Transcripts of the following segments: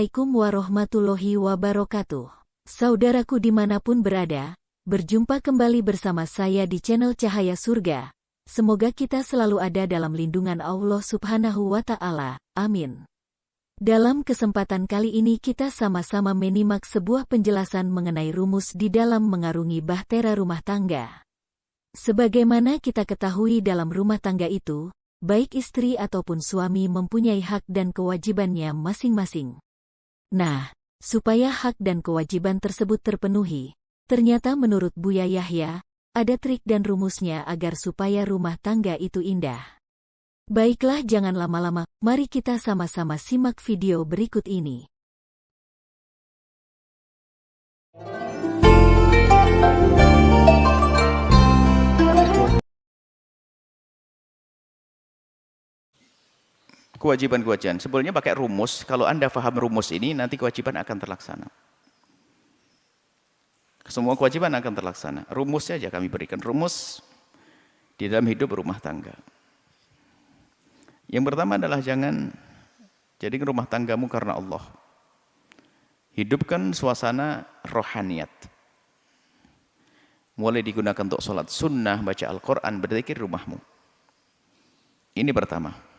Assalamualaikum warahmatullahi wabarakatuh. Saudaraku dimanapun berada, berjumpa kembali bersama saya di channel Cahaya Surga. Semoga kita selalu ada dalam lindungan Allah Subhanahu wa Ta'ala. Amin. Dalam kesempatan kali ini kita sama-sama menyimak sebuah penjelasan mengenai rumus di dalam mengarungi bahtera rumah tangga. Sebagaimana kita ketahui dalam rumah tangga itu, baik istri ataupun suami mempunyai hak dan kewajibannya masing-masing. Nah, supaya hak dan kewajiban tersebut terpenuhi, ternyata menurut Buya Yahya, ada trik dan rumusnya agar supaya rumah tangga itu indah. Baiklah, jangan lama-lama, mari kita sama-sama simak video berikut ini. Kewajiban-kewajiban. Sebetulnya pakai rumus, kalau Anda paham rumus ini, nanti kewajiban akan terlaksana. Semua kewajiban akan terlaksana. Rumusnya aja kami berikan. Rumus di dalam hidup rumah tangga. Yang pertama adalah jangan jadikan rumah tanggamu karena Allah. Hidupkan suasana rohaniyat. Mulai digunakan untuk sholat sunnah, baca Al-Quran, berzikir rumahmu. Ini pertama.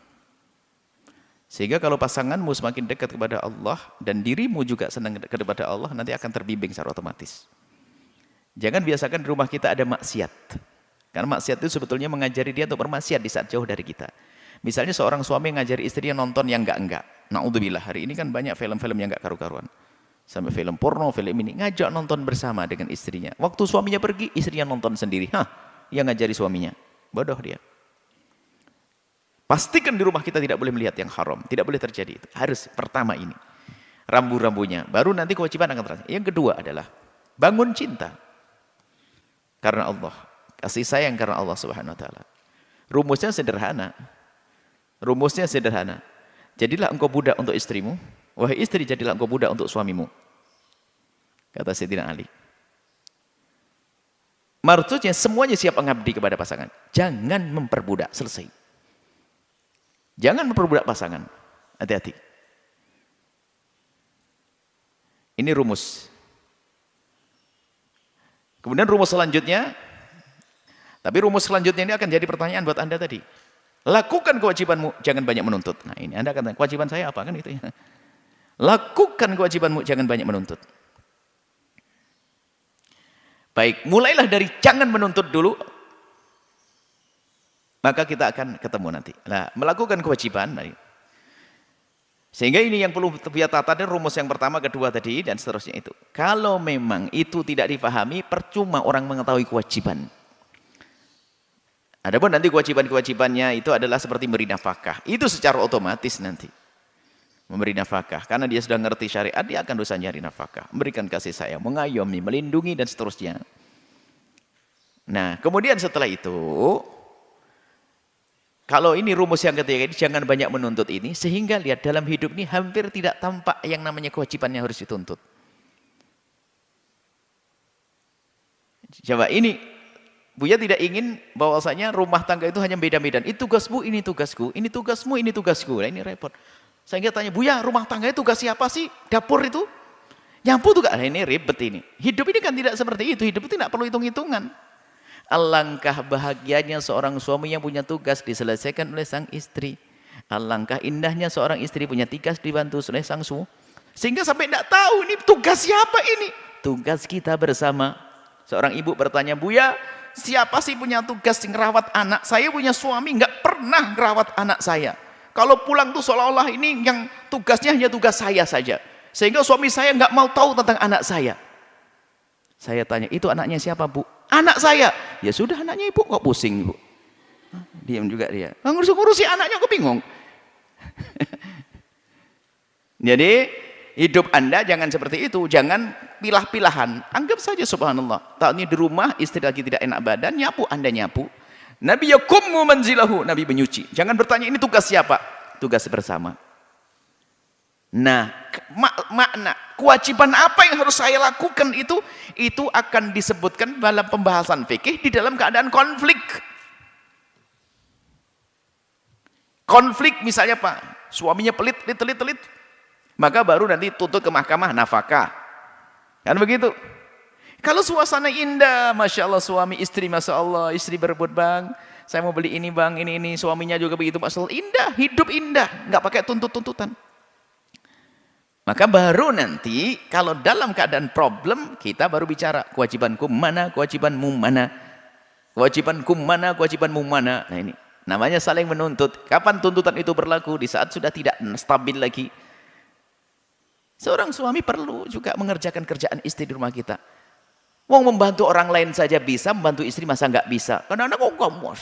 Sehingga kalau pasanganmu semakin dekat kepada Allah dan dirimu juga senang dekat kepada Allah, nanti akan terbimbing secara otomatis. Jangan biasakan di rumah kita ada maksiat. Karena maksiat itu sebetulnya mengajari dia untuk bermaksiat di saat jauh dari kita. Misalnya seorang suami mengajari istrinya nonton yang enggak-enggak. Na'udzubillah, hari ini kan banyak film-film yang enggak karu-karuan. Sampai film porno, film ini. Ngajak nonton bersama dengan istrinya. Waktu suaminya pergi, istrinya nonton sendiri. Yang ngajari suaminya. Bodoh dia. Pastikan di rumah kita tidak boleh melihat yang haram. Tidak boleh terjadi itu. Harus pertama ini. Rambu-rambunya. Baru nanti kewajiban akan terjadi. Yang kedua adalah bangun cinta. Karena Allah. Kasih sayang karena Allah Subhanahu wa Ta'ala. Rumusnya sederhana. Rumusnya sederhana. Jadilah engkau budak untuk istrimu. Wahai istri, jadilah engkau budak untuk suamimu. Kata Sayyidina Ali. Maksudnya semuanya siap mengabdi kepada pasangan. Jangan memperbudak. Selesai. Jangan memperbudak pasangan. Hati-hati. Ini rumus. Kemudian rumus selanjutnya. Tapi rumus selanjutnya ini akan jadi pertanyaan buat Anda tadi. Lakukan kewajibanmu, jangan banyak menuntut. Nah ini Anda akan tanya, kewajiban saya apa? Kan gitu ya. Lakukan kewajibanmu, jangan banyak menuntut. Baik, mulailah dari jangan menuntut dulu. Maka kita akan ketemu nanti. Nah, melakukan kewajiban. Sehingga ini yang perlu kita tata, rumus yang pertama, kedua tadi, dan seterusnya itu. Kalau memang itu tidak dipahami, percuma orang mengetahui kewajiban. Adapun nanti kewajiban-kewajibannya itu adalah seperti memberi nafkah. Itu secara otomatis nanti. Memberi nafkah. Karena dia sudah ngerti syariat, dia akan dosa nyari nafkah. Memberikan kasih sayang, mengayomi, melindungi, dan seterusnya. Nah, kemudian setelah itu, kalau ini rumus yang ketiga ini, jangan banyak menuntut ini, sehingga lihat dalam hidup ini hampir tidak tampak yang namanya kewajiban yang harus dituntut. Coba ini, Buya tidak ingin bahwasanya rumah tangga itu hanya beda-beda. Ini tugasmu, ini tugasku, ini tugasmu, ini tugasku. Nah, ini repot. Saya tanya, Buya, rumah tangga itu tugas siapa sih? Dapur itu? Nyapu tugas. Nah, ini ribet ini. Hidup ini kan tidak seperti itu. Hidup itu tidak perlu hitung-hitungan. Alangkah bahagianya seorang suami yang punya tugas diselesaikan oleh sang istri. Alangkah indahnya seorang istri punya tugas dibantu oleh sang suami. Sehingga sampai tidak tahu ini tugas siapa ini. Tugas kita bersama. Seorang ibu bertanya, Buya, siapa sih punya tugas ngerawat anak? Saya punya suami nggak pernah ngerawat anak saya. Kalau pulang tuh seolah-olah ini yang tugasnya hanya tugas saya saja. Sehingga suami saya nggak mau tahu tentang anak saya. Saya tanya, itu anaknya siapa, Bu? Anak saya. Ya sudah, anaknya ibu kok pusing, Bu. Diam juga dia. Ngurus-ngurusi anaknya kok bingung. Jadi hidup Anda jangan seperti itu, jangan pilah-pilahan. Anggap saja subhanallah. Tahu ini di rumah istri lagi tidak enak badan, nyapu, Anda nyapu. Nabi yakummu manzilahu, Nabi menyuci. Jangan bertanya ini tugas siapa? Tugas bersama. Nah, makna kewajiban apa yang harus saya lakukan itu akan disebutkan dalam pembahasan fikih di dalam keadaan konflik. Konflik misalnya Pak, suaminya pelit. Maka baru nanti tuntut ke mahkamah nafkah. Kan begitu. Kalau suasana indah, Masya Allah suami istri, Masya Allah istri berebut, bang, saya mau beli ini bang, ini, suaminya juga begitu, Masya Allah, indah, hidup indah, nggak pakai tuntut-tuntutan. Maka baru nanti, kalau dalam keadaan problem, kita baru bicara, kewajibanku mana, kewajibanmu mana, kewajibanku mana, kewajibanmu mana. Nah ini, namanya saling menuntut. Kapan tuntutan itu berlaku? Di saat sudah tidak stabil lagi. Seorang suami perlu juga mengerjakan kerjaan istri di rumah kita. Mau membantu orang lain saja bisa, membantu istri masa nggak bisa? Kadang-kadang kok nggak mau.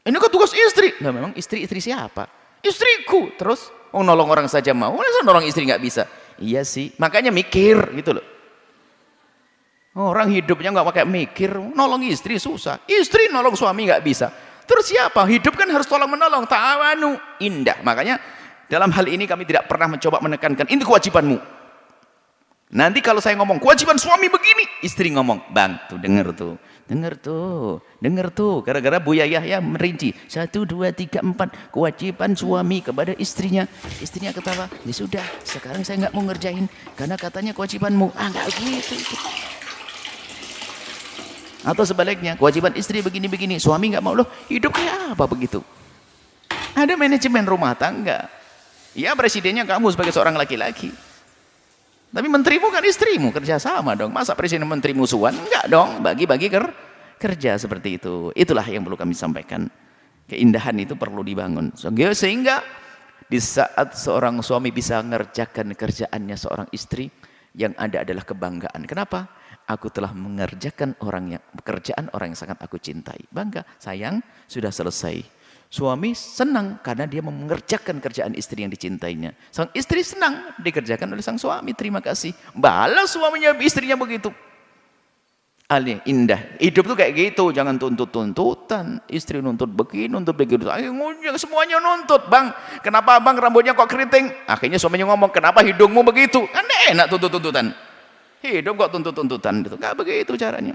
Ini kan tugas istri. Nah memang istri siapa? Istriku. Terus mau nolong orang saja mau, masa nolong istri nggak bisa? Iya sih. Makanya mikir gitu loh. Orang hidupnya nggak pakai mikir, nolong istri susah. Istri nolong suami nggak bisa. Terus siapa? Hidup kan harus tolong menolong. Ta'awanu. Indah. Makanya dalam hal ini kami tidak pernah mencoba menekankan ini kewajibanmu. Nanti kalau saya ngomong kewajiban suami begini, istri ngomong, bang, tuh denger tuh, gara-gara Buya Yahya merinci 1, 2, 3, 4 kewajiban suami kepada istrinya. Istrinya ketawa, ya sudah, sekarang saya nggak mau ngerjain karena katanya kewajibanmu. Nggak gitu. Atau sebaliknya, kewajiban istri begini-begini, suami nggak mau, loh hidup kayak apa begitu? Ada manajemen rumah tangga. Ya presidennya kamu sebagai seorang laki-laki. Tapi menterimu kan istrimu, kerja sama dong. Masa presiden menteri musuhan? Enggak dong, bagi-bagi kerja seperti itu. Itulah yang perlu kami sampaikan. Keindahan itu perlu dibangun. Sehingga di saat seorang suami bisa mengerjakan kerjaannya seorang istri, yang ada adalah kebanggaan. Kenapa? Aku telah mengerjakan pekerjaan orang yang sangat aku cintai. Bangga, sayang, sudah selesai. Suami senang karena dia mengerjakan kerjaan istri yang dicintainya. Sang istri senang dikerjakan oleh sang suami. Terima kasih. Balas suaminya, istrinya begitu. Indah. Hidup tuh kayak gitu. Jangan tuntut-tuntutan. Istri nuntut begini, nuntut begitu. Semuanya nuntut. Bang, kenapa abang rambutnya kok keriting? Akhirnya suaminya ngomong, kenapa hidungmu begitu? Kan enak tuntut-tuntutan. Hidup kok tuntut-tuntutan. Gak begitu caranya.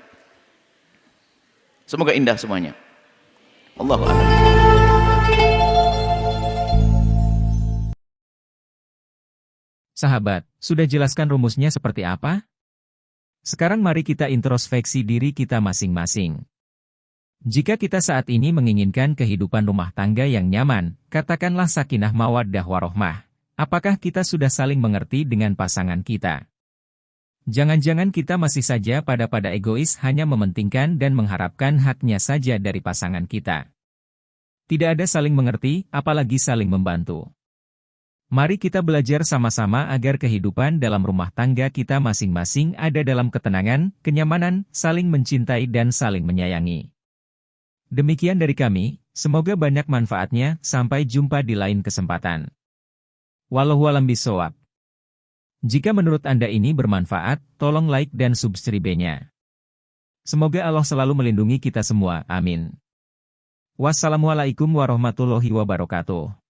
Semoga indah semuanya. Allahu a'lam. Sahabat, sudah jelaskan rumusnya seperti apa? Sekarang mari kita introspeksi diri kita masing-masing. Jika kita saat ini menginginkan kehidupan rumah tangga yang nyaman, katakanlah sakinah mawaddah warohmah. Apakah kita sudah saling mengerti dengan pasangan kita? Jangan-jangan kita masih saja pada egois hanya mementingkan dan mengharapkan haknya saja dari pasangan kita. Tidak ada saling mengerti, apalagi saling membantu. Mari kita belajar sama-sama agar kehidupan dalam rumah tangga kita masing-masing ada dalam ketenangan, kenyamanan, saling mencintai dan saling menyayangi. Demikian dari kami, semoga banyak manfaatnya, sampai jumpa di lain kesempatan. Wallahualam bishawab. Jika menurut Anda ini bermanfaat, tolong like dan subscribe-nya. Semoga Allah selalu melindungi kita semua, amin. Wassalamualaikum warahmatullahi wabarakatuh.